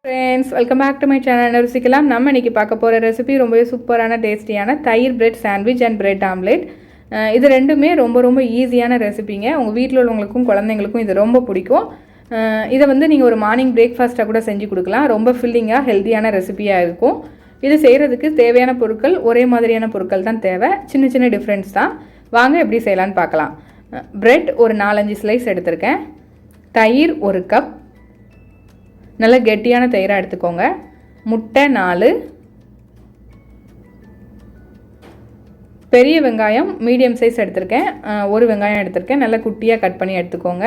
Friends, welcome back to my channel. ருசிக்கலாம். நம்ம இன்றைக்கி பார்க்க போகிற ரெசிபி ரொம்பவே சூப்பரான டேஸ்டியான தயிர் bread sandwich and bread omelette. இது ரெண்டுமே ரொம்ப ரொம்ப ஈஸியான ரெசிபிங்க. உங்கள் வீட்டில் உள்ளவங்களுக்கும் குழந்தைங்களுக்கும் இது ரொம்ப பிடிக்கும். இதை வந்து நீங்கள் ஒரு மார்னிங் பிரேக்ஃபாஸ்ட்டாக கூட செஞ்சு கொடுக்கலாம். ரொம்ப ஃபில்லிங்காக ஹெல்த்தியான ரெசிபியாக இருக்கும். இது செய்கிறதுக்கு தேவையான பொருட்கள் ஒரே மாதிரியான பொருட்கள் தான் தேவை. சின்ன சின்ன டிஃப்ரென்ஸ் தான். வாங்க எப்படி செய்யலான்னு பார்க்கலாம். பிரெட் ஒரு 4-5 ஸ்லைஸ் எடுத்திருக்கேன். தயிர் 1 கப், நல்ல கெட்டியான தயிராக எடுத்துக்கோங்க. முட்டை 4, பெரிய வெங்காயம் மீடியம் சைஸ் எடுத்திருக்கேன். 1 வெங்காயம் எடுத்திருக்கேன், நல்லா குட்டியாக கட் பண்ணி எடுத்துக்கோங்க.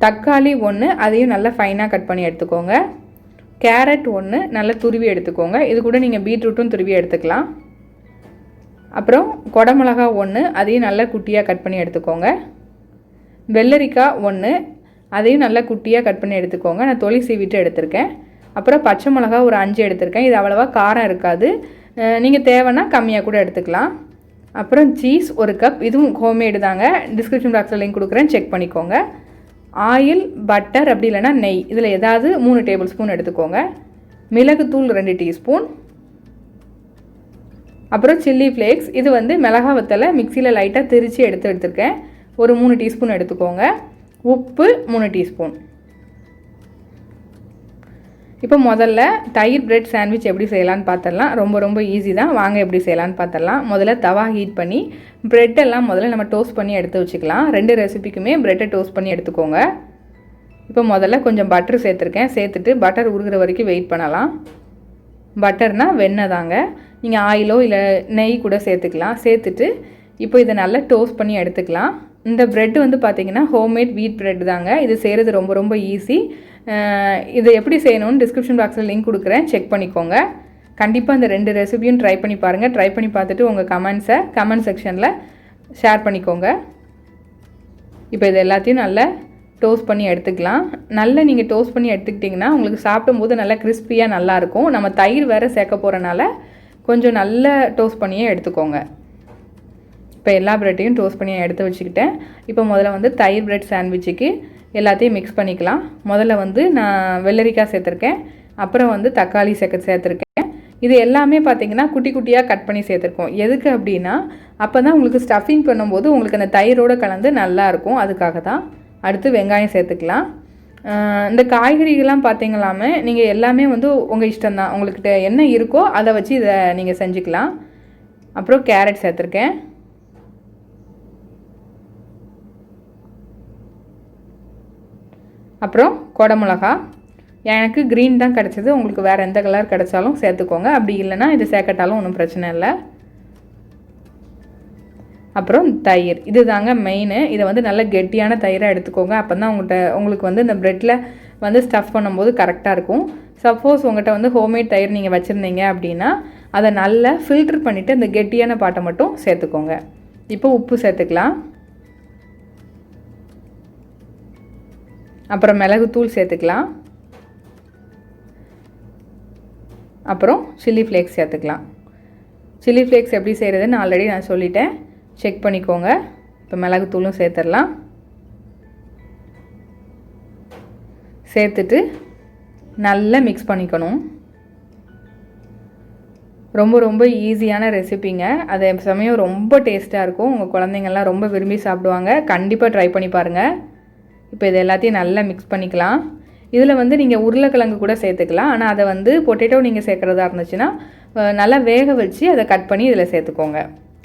தக்காளி 1, அதையும் நல்லா ஃபைனாக கட் பண்ணி எடுத்துக்கோங்க. கேரட் 1 நல்லா துருவி எடுத்துக்கோங்க. இது கூட நீங்கள் பீட்ரூட்டும் துருவி எடுத்துக்கலாம். அப்புறம் குடமிளகா 1, அதையும் நல்லா குட்டியாக கட் பண்ணி எடுத்துக்கோங்க. வெள்ளரிக்காய் 1, அதையும் நல்லா குட்டியாக கட் பண்ணி எடுத்துக்கோங்க. நான் தொளி சீவிட்டு எடுத்திருக்கேன். அப்புறம் பச்சை மிளகா ஒரு 5 எடுத்திருக்கேன். இது அவ்வளோவா காரம் இருக்காது, நீங்கள் தேவைன்னா கம்மியாக கூட எடுத்துக்கலாம். அப்புறம் சீஸ் 1 கப், இதுவும் ஹோம்மேடு தாங்க. டிஸ்கிரிப்ஷன் பாக்ஸில் லிங்க் கொடுக்குறேன், செக் பண்ணிக்கோங்க. ஆயில், பட்டர், அப்படி இல்லைனா நெய், இதில் ஏதாவது 3 டேபிள் ஸ்பூன் எடுத்துக்கோங்க. மிளகுத்தூள் 2 டீஸ்பூன். அப்புறம் சில்லி ஃப்ளேக்ஸ், இது வந்து மிளகா வத்தலை மிக்சியில் லைட்டாக திரித்து எடுத்துருக்கேன். ஒரு 3 டீஸ்பூன் எடுத்துக்கோங்க. உப்பு 3 டீஸ்பூன். இப்போ முதல்ல தயிர் பிரெட் சாண்ட்விச் எப்படி செய்யலான்னு பார்த்துடலாம். ரொம்ப ரொம்ப ஈஸி தான். வாங்க எப்படி செய்யலான்னு பார்த்துடலாம். முதல்ல தவா ஹீட் பண்ணி ப்ரெட்டெல்லாம் முதல்ல நம்ம டோஸ்ட் பண்ணி எடுத்து வச்சுக்கலாம். 2 ரெசிபிக்குமே ப்ரெட்டை டோஸ்ட் பண்ணி எடுத்துக்கோங்க. இப்போ முதல்ல கொஞ்சம் பட்டர் சேர்த்துருக்கேன். சேர்த்துட்டு பட்டர் உருகிற வரைக்கும் வெயிட் பண்ணலாம். பட்டர்னால் வெண்ணெய் தாங்க, நீங்கள் ஆயிலோ இல்லை நெய் கூட சேர்த்துக்கலாம். சேர்த்துட்டு இப்போ இதை நல்லா டோஸ்ட் பண்ணி எடுத்துக்கலாம். இந்த ப்ரெட் வந்து பார்த்திங்கன்னா ஹோம்மேட் வீட் ப்ரெட் தாங்க. இது செய்கிறது ரொம்ப ரொம்ப ஈஸி. இதை எப்படி செய்யணும்னு டிஸ்கிரிப்ஷன் பாக்ஸில் லிங்க் கொடுக்குறேன், செக் பண்ணிக்கோங்க. கண்டிப்பாக இந்த 2 ரெசிபியும் ட்ரை பண்ணி பாருங்கள். ட்ரை பண்ணி பார்த்துட்டு உங்கள் கமெண்ட்ஸை கமெண்ட் செக்ஷனில் ஷேர் பண்ணிக்கோங்க. இப்போ இது எல்லாத்தையும் நல்லா டோஸ்ட் பண்ணி எடுத்துக்கலாம். நல்லா நீங்கள் டோஸ்ட் பண்ணி எடுத்துக்கிட்டிங்கன்னா உங்களுக்கு சாப்பிடும்போது நல்லா கிறிஸ்பியாக நல்லாயிருக்கும். நம்ம தயிர் வேறு சேர்க்க போகிறனால கொஞ்சம் நல்லா டோஸ்ட் பண்ணியே எடுத்துக்கோங்க. இப்போ எல்லா ப்ரெட்டையும் டோஸ்ட் பண்ணி எடுத்து வச்சுக்கிட்டேன். இப்போ முதல்ல வந்து தயிர் பிரெட் சாண்ட்விச்சுக்கு எல்லாத்தையும் மிக்ஸ் பண்ணிக்கலாம். முதல்ல வந்து நான் வெள்ளரிக்காய் சேர்த்துருக்கேன். அப்புறம் வந்து தக்காளி சேர்த்துருக்கேன். இது எல்லாமே பார்த்திங்கன்னா குட்டி குட்டியாக கட் பண்ணி சேர்த்துருக்கோம். எதுக்கு அப்படின்னா அப்போ தான் உங்களுக்கு ஸ்டஃபிங் பண்ணும்போது உங்களுக்கு அந்த தயிரோடு கலந்து நல்லாயிருக்கும், அதுக்காக தான். அடுத்து வெங்காயம் சேர்த்துக்கலாம். இந்த காய்கறிகள்லாம் பார்த்திங்களாமே நீங்கள் எல்லாமே வந்து உங்கள் இஷ்டம்தான். உங்கள்கிட்ட என்ன இருக்கோ அதை வச்சு இதை நீங்கள் செஞ்சுக்கலாம். அப்புறம் கேரட் சேர்த்துருக்கேன். அப்புறம் குடமிளகா, எனக்கு க்ரீன் தான் கிடச்சிது. உங்களுக்கு வேறு எந்த கலர் கிடச்சாலும் சேர்த்துக்கோங்க. அப்படி இல்லைனா இது சேர்க்கட்டாலும் ஒன்றும் பிரச்சனை இல்லை. அப்புறம் தயிர், இது தாங்க மெயின். இதை வந்து நல்ல கெட்டியான தயிராக எடுத்துக்கோங்க. அப்போ தான் உங்களுக்கு வந்து இந்த ப்ரெட்டில் வந்து ஸ்டஃப் பண்ணும்போது கரெக்டாக இருக்கும். சப்போஸ் உங்கள்கிட்ட வந்து ஹோம்மேட் தயிர் நீங்கள் வச்சுருந்தீங்க அப்படின்னா அதை நல்லா ஃபில்டர் பண்ணிவிட்டு இந்த கெட்டியான பாட்டை மட்டும் சேர்த்துக்கோங்க. இப்போ உப்பு சேர்த்துக்கலாம். அப்புறம் மிளகுத்தூள் சேர்த்துக்கலாம். அப்புறம் சில்லி ஃப்ளேக்ஸ் சேர்த்துக்கலாம். சில்லி ஃப்ளேக்ஸ் எப்படி செய்கிறதுன்னு ஆல்ரெடி நான் சொல்லிட்டேன், செக் பண்ணிக்கோங்க. இப்போ மிளகுத்தூளும் சேர்த்துடலாம். சேர்த்துட்டு நல்லா மிக்ஸ் பண்ணிக்கணும். ரொம்ப ரொம்ப ஈஸியான ரெசிபிங்க. அதே சமயம் ரொம்ப டேஸ்ட்டாக இருக்கும். உங்கள் குழந்தைங்கள்லாம் ரொம்ப விரும்பி சாப்பிடுவாங்க. கண்டிப்பாக ட்ரை பண்ணி பாருங்கள். இப்போ இது எல்லாத்தையும் நல்லா மிக்ஸ் பண்ணிக்கலாம். இதில் வந்து நீங்கள் உருளைக்கிழங்கு கூட சேர்த்துக்கலாம். ஆனால் அதை வந்து பொட்டேட்டோ நீங்கள் சேர்க்குறதா இருந்துச்சுன்னா நல்லா வேக வச்சு அதை கட் பண்ணி இதில் சேர்த்துக்கோங்க.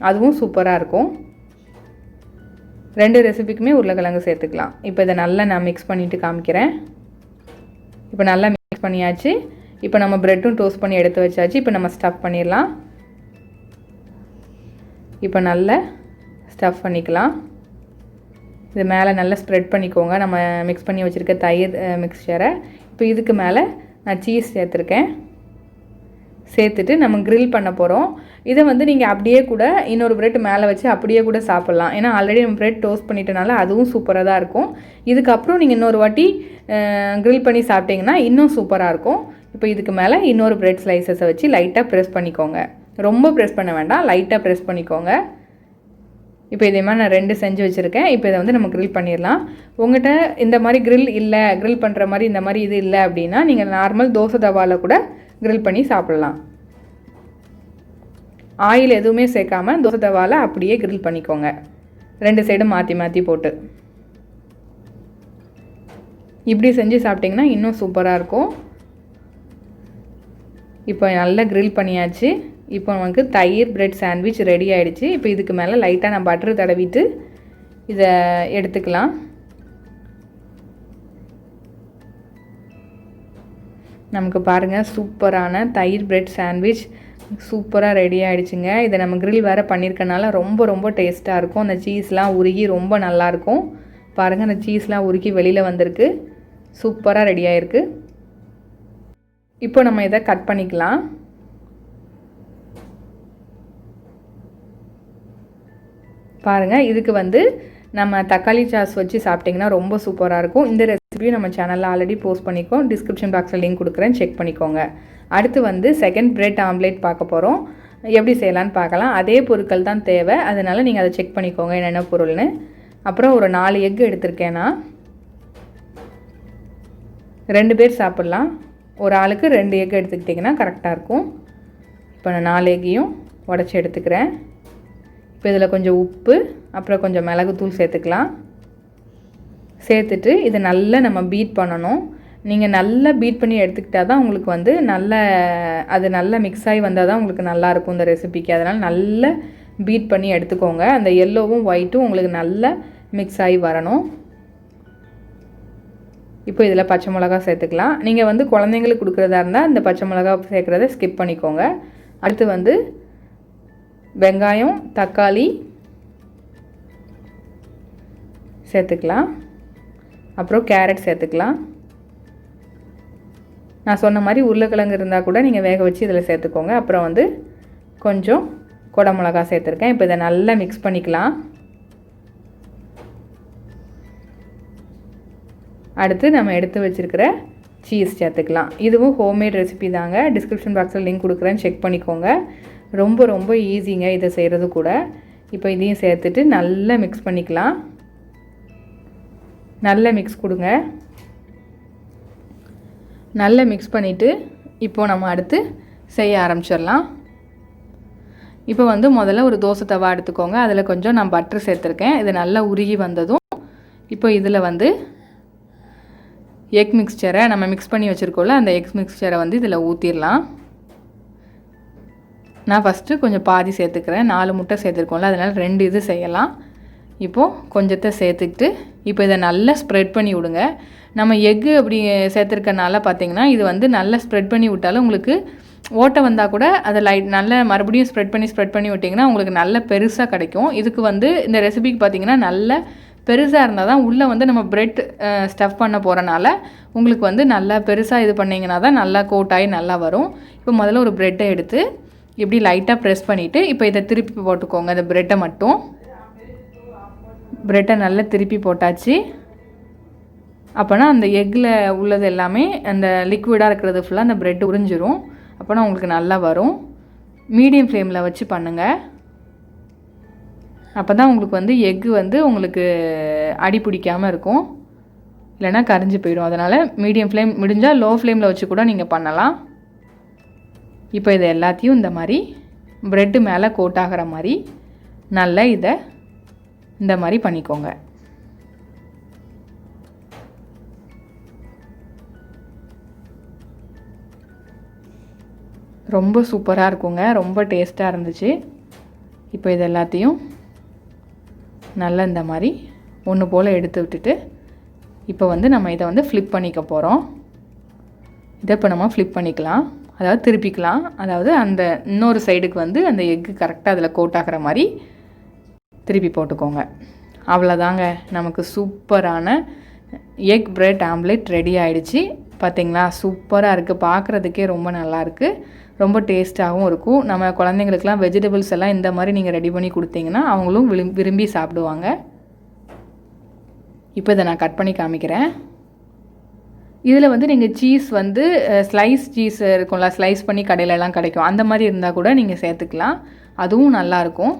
அதுவும் சூப்பராக இருக்கும். 2 ரெசிபிக்குமே உருளைக்கிழங்கு சேர்த்துக்கலாம். இப்போ இதை நல்லா நான் மிக்ஸ் பண்ணிவிட்டு காமிக்கிறேன். இப்போ நல்லா மிக்ஸ் பண்ணியாச்சு. இப்போ நம்ம ப்ரெட்டும் டோஸ்ட் பண்ணி எடுத்து வச்சாச்சு. இப்போ நம்ம ஸ்டஃப் பண்ணிடலாம். இப்போ நல்லா ஸ்டஃப் பண்ணிக்கலாம். இது மேலே நல்லா ஸ்ப்ரெட் பண்ணிக்கோங்க நம்ம மிக்ஸ் பண்ணி வச்சுருக்க தயிர் மிக்ஸ்சரை. இப்போ இதுக்கு மேலே நான் சீஸ் சேர்த்துருக்கேன். சேர்த்துட்டு நம்ம க்ரில் பண்ண போகிறோம். இதை வந்து நீங்கள் அப்படியே கூட இன்னொரு ப்ரெட் மேலே வச்சு அப்படியே கூட சாப்பிட்லாம். ஏன்னா ஆல்ரெடி நம்ம ப்ரெட் டோஸ்ட் பண்ணிட்டனால அதுவும் சூப்பராக தான் இருக்கும். இதுக்கப்புறம் நீங்கள் இன்னொரு வாட்டி க்ரில் பண்ணி சாப்பிட்டிங்கன்னா இன்னும் சூப்பராக இருக்கும். இப்போ இதுக்கு மேலே இன்னொரு ப்ரெட் ஸ்லைசஸை வச்சு லைட்டாக ப்ரெஸ் பண்ணிக்கோங்க. ரொம்ப ப்ரெஸ் பண்ண வேண்டாம், லைட்டாக ப்ரெஸ் பண்ணிக்கோங்க. இப்போ இதே மாதிரி நான் 2 செஞ்சு வச்சுருக்கேன். இப்போ இதை வந்து நம்ம கிரில் பண்ணிடலாம். உங்கள்கிட்ட இந்த மாதிரி கிரில் இல்லை, கிரில் பண்ணுற மாதிரி இந்த மாதிரி இது இல்லை அப்படின்னா நீங்கள் நார்மல் தோசை தவாவில் கூட கிரில் பண்ணி சாப்பிட்லாம். ஆயில் எதுவுமே சேர்க்காமல் தோசை தவாவில் அப்படியே கிரில் பண்ணிக்கோங்க. 2 சைடும் மாற்றி மாற்றி போட்டு இப்படி செஞ்சு சாப்பிட்டிங்கன்னா இன்னும் சூப்பராக இருக்கும். இப்போ நல்லா கிரில் பண்ணியாச்சு. இப்போ நமக்கு தயிர் பிரெட் சாண்ட்விச் ரெடி ஆகிடுச்சு. இப்போ இதுக்கு மேலே லைட்டாக நான் பட்டர் தடவிட்டு இதை எடுத்துக்கலாம். நமக்கு பாருங்கள் சூப்பரான தயிர் பிரெட் சாண்ட்விச் சூப்பராக ரெடி ஆகிடுச்சுங்க. இதை நம்ம கிரில் வேறு பண்ணியிருக்கனால ரொம்ப ரொம்ப டேஸ்ட்டாக இருக்கும். அந்த சீஸ்லாம் உருகி ரொம்ப நல்லாயிருக்கும். பாருங்கள் அந்த சீஸ்லாம் உருகி வெளியில் வந்திருக்கு. சூப்பராக ரெடி ஆகிருக்கு. இப்போ நம்ம இதை கட் பண்ணிக்கலாம். பாருங்கள் இதுக்கு வந்து நம்ம தக்காளி சாஸ் வச்சு சாப்பிட்டிங்கன்னா ரொம்ப சூப்பராக இருக்கும். இந்த ரெசிபியும் நம்ம சேனலில் ஆல்ரெடி போஸ்ட் பண்ணிக்கோம். டிஸ்கிரிப்ஷன் பாக்ஸில் லிங்க் கொடுக்குறேன், செக் பண்ணிக்கோங்க. அடுத்து வந்து செகண்ட் பிரெட் ஆம்லேட் பார்க்க போகிறோம். எப்படி செய்யலான்னு பார்க்கலாம். அதே பொருட்கள் தான் தேவை, அதனால் நீங்கள் அதை செக் பண்ணிக்கோங்க என்னென்ன பொருள்னு. அப்புறம் ஒரு 4 எக் எடுத்திருக்கேன்னா 2 பேர் சாப்பிட்லாம். ஒரு ஆளுக்கு 2 எக் எடுத்துக்கிட்டிங்கன்னா கரெக்டாக இருக்கும். இப்போ நான் 4 எக்கையும் உடச்சி எடுத்துக்கிறேன். இப்போ இதில் கொஞ்சம் உப்பு அப்புறம் கொஞ்சம் மிளகுத்தூள் சேர்த்துக்கலாம். சேர்த்துட்டு இதை நல்லா நம்ம பீட் பண்ணணும். நீங்கள் நல்லா பீட் பண்ணி எடுத்துக்கிட்டால் தான் உங்களுக்கு வந்து அது நல்லா மிக்ஸ் ஆகி வந்தால் தான் உங்களுக்கு நல்லாயிருக்கும் இந்த ரெசிபிக்கு. அதனால் நல்லா பீட் பண்ணி எடுத்துக்கோங்க. அந்த எல்லோவும் ஒயிட்டும் உங்களுக்கு நல்லா மிக்ஸ் ஆகி வரணும். இப்போ இதில் பச்சை மிளகா சேர்த்துக்கலாம். நீங்கள் வந்து குழந்தைங்களுக்கு கொடுக்குறதா இருந்தால் இந்த பச்சை மிளகா சேர்க்குறத ஸ்கிப் பண்ணிக்கோங்க. அடுத்து வந்து வெங்காயம் தக்காளி சேர்த்துக்கலாம். அப்புறம் கேரட் சேர்த்துக்கலாம். நான் சொன்ன மாதிரி உருளைக்கிழங்கு இருந்தால் கூட நீங்கள் வேக வச்சு இதில் சேர்த்துக்கோங்க. அப்புறம் வந்து கொஞ்சம் குடமிளகா சேர்த்துருக்கேன். இப்போ இதை நல்லா மிக்ஸ் பண்ணிக்கலாம். அடுத்து நம்ம எடுத்து வச்சுருக்கிற சீஸ் சேர்த்துக்கலாம். இதுவும் ஹோம்மேட் ரெசிபி தாங்க. டிஸ்கிரிப்ஷன் பாக்ஸில் லிங்க் கொடுக்குறேன், செக் பண்ணிக்கோங்க. ரொம்ப ரொம்ப ஈஸிங்க இதை செய்கிறது கூட. இப்போ இதையும் சேர்த்துட்டு நல்லா மிக்ஸ் பண்ணிக்கலாம். நல்லா மிக்ஸ் கொடுங்க. நல்லா மிக்ஸ் பண்ணிவிட்டு இப்போது நம்ம அடுத்து செய்ய ஆரம்பிச்சிடலாம். இப்போ வந்து முதல்ல ஒரு தோசை தவா எடுத்துக்கோங்க. அதில் கொஞ்சம் நான் பட்டர் சேர்த்துருக்கேன். இது நல்லா உருகி வந்ததும் இப்போ இதில் வந்து எக் மிக்ஸ்சரை நம்ம மிக்ஸ் பண்ணி வச்சுருக்கோம்ல, அந்த எக் மிக்ஸ்சரை வந்து இதில் ஊற்றிடலாம். நான் ஃபஸ்ட்டு கொஞ்சம் பாதி சேர்த்துக்கிறேன். 4 முட்டை சேர்த்துருக்கோம்ல, அதனால் 2 இது செய்யலாம். இப்போது கொஞ்சத்தை சேர்த்துக்கிட்டு இப்போ இதை நல்லா ஸ்ப்ரெட் பண்ணி விடுங்க. நம்ம எக்கு அப்படி சேர்த்துருக்கனால பார்த்திங்கன்னா இது வந்து நல்லா ஸ்ப்ரெட் பண்ணி விட்டாலும் உங்களுக்கு ஓட்டை வந்தால் கூட அதை நல்லா மறுபடியும் ஸ்ப்ரெட் பண்ணி விட்டிங்கன்னா உங்களுக்கு நல்ல பெருசாக கிடைக்கும். இதுக்கு வந்து இந்த ரெசிபிக்கு பார்த்திங்கன்னா நல்ல பெருசாக இருந்தால் தான் உள்ளே வந்து நம்ம பிரெட் ஸ்டஃப் பண்ண போகிறனால உங்களுக்கு வந்து நல்லா பெருசாக இது பண்ணிங்கன்னா தான் நல்லா கோட்டாகி நல்லா வரும். இப்போ முதல்ல ஒரு ப்ரெட்டை எடுத்து இப்படி லைட்டாக ப்ரெஸ் பண்ணிவிட்டு இப்போ இதை திருப்பி போட்டுக்கோங்க. அந்த ப்ரெட்டை மட்டும் நல்லா திருப்பி போட்டாச்சு. அப்போனா அந்த எக்கில் உள்ளது எல்லாமே அந்த லிக்விடாக இருக்கிறது ஃபுல்லாக அந்த ப்ரெட் உறிஞ்சிரும். அப்போனா உங்களுக்கு நல்லா வரும். மீடியம் ஃப்ளேமில் வச்சு பண்ணுங்கள். அப்போ தான் உங்களுக்கு வந்து எக்கு வந்து உங்களுக்கு அடி பிடிக்காமல் இருக்கும், இல்லைனா கரிஞ்சு போயிடும். அதனால் மீடியம் ஃப்ளேம், முடிஞ்சால் லோ ஃப்ளேமில் வச்சு கூட நீங்கள் பண்ணலாம். இப்போ இதை எல்லாத்தையும் இந்த மாதிரி ப்ரெட்டு மேலே கோட் ஆகிற மாதிரி நல்லா இதை இந்த மாதிரி பண்ணிக்கோங்க. ரொம்ப சூப்பராக இருக்குங்க, ரொம்ப டேஸ்ட்டாக இருந்துச்சு. இப்போ இது எல்லாத்தையும் நல்லா இந்த மாதிரி ஒன்று போல் எடுத்து விட்டுட்டு இப்போ வந்து நம்ம இதை வந்து ஃப்ளிப் பண்ணிக்க போகிறோம். இதை இப்போ நம்ம ஃப்ளிப் பண்ணிக்கலாம், அதாவது திருப்பிக்கலாம். அதாவது அந்த இன்னொரு சைடுக்கு வந்து அந்த எக்கு கரெக்டாக அதில் கோட் ஆகிற மாதிரி திருப்பி போட்டுக்கோங்க. அவ்வளோதாங்க, நமக்கு சூப்பரான எக் பிரெட் ஆம்லேட் ரெடி ஆகிடுச்சு. பார்த்திங்களா, சூப்பராக இருக்குது, பார்க்குறதுக்கே ரொம்ப நல்லாயிருக்கு, ரொம்ப டேஸ்ட்டாகவும் இருக்கும். நம்ம குழந்தைங்களுக்குலாம் வெஜிடபிள்ஸ் எல்லாம் இந்த மாதிரி நீங்கள் ரெடி பண்ணி கொடுத்தீங்கன்னா அவங்களும் விரும்பி சாப்பிடுவாங்க. இப்போ இதை நான் கட் பண்ணி காமிக்கிறேன். இதில் வந்து நீங்கள் சீஸ் வந்து ஸ்லைஸ் சீஸ் இருக்கும்ல, ஸ்லைஸ் பண்ணி கடையிலலாம் கிடைக்கும், அந்த மாதிரி இருந்தால் கூட நீங்கள் சேர்த்துக்கலாம், அதுவும் நல்லாயிருக்கும்.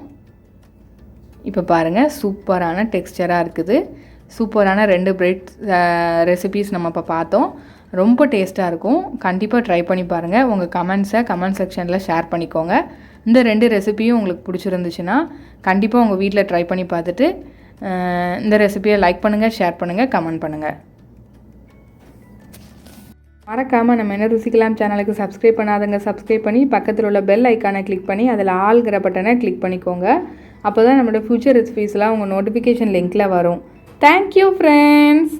இப்போ பாருங்கள் சூப்பரான டெக்ஸ்சராக இருக்குது. சூப்பரான 2 பிரெட் ரெசிபீஸ் நம்ம இப்போ பார்த்தோம். ரொம்ப டேஸ்ட்டாக இருக்கும். கண்டிப்பாக ட்ரை பண்ணி பாருங்கள். உங்கள் கமெண்ட்ஸை கமெண்ட் செக்ஷனில் ஷேர் பண்ணிக்கோங்க. இந்த 2 ரெசிபியும் உங்களுக்கு பிடிச்சிருந்துச்சுன்னா கண்டிப்பாக உங்கள் வீட்டில் ட்ரை பண்ணி பார்த்துட்டு இந்த ரெசிபியை லைக் பண்ணுங்கள், ஷேர் பண்ணுங்கள், கமெண்ட் பண்ணுங்கள். மறக்காமல் நம்ம என்ன ருசிக்கலாம் சேனலுக்கு சப்ஸ்கிரைப் பண்ணாதங்க சப்ஸ்கிரைப் பண்ணி பக்கத்தில் உள்ள பெல் ஐக்கானை கிளிக் பண்ணி அதில் ஆல்ங்கிற பட்டனை கிளிக் பண்ணிக்கோங்க. அப்போ தான் நம்மளோட ஃப்யூச்சர் ரெசிபீஸ்லாம் உங்கள் நோட்டிஃபிகேஷன் லிங்க்கில் வரும். Thank you friends.